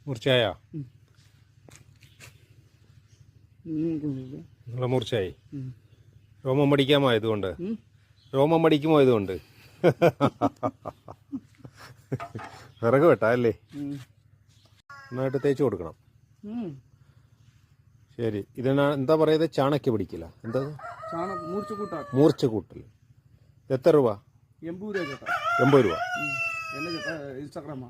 മുറിച്ചായ നിങ്ങളെ മുറിച്ചായി രോമം മടിക്കാൻ പോയതുകൊണ്ട് വിറക് വെട്ടാ അല്ലേ നന്നായിട്ട് തേച്ച് കൊടുക്കണം. ശരി. ഇതിനാ എന്താ പറയുന്നത്? ചാണക്യ പിടിക്കില്ല, എന്താ മൂർച്ച കൂട്ടൽ. എത്ര രൂപ? 80 രൂപ. 80 രൂപ.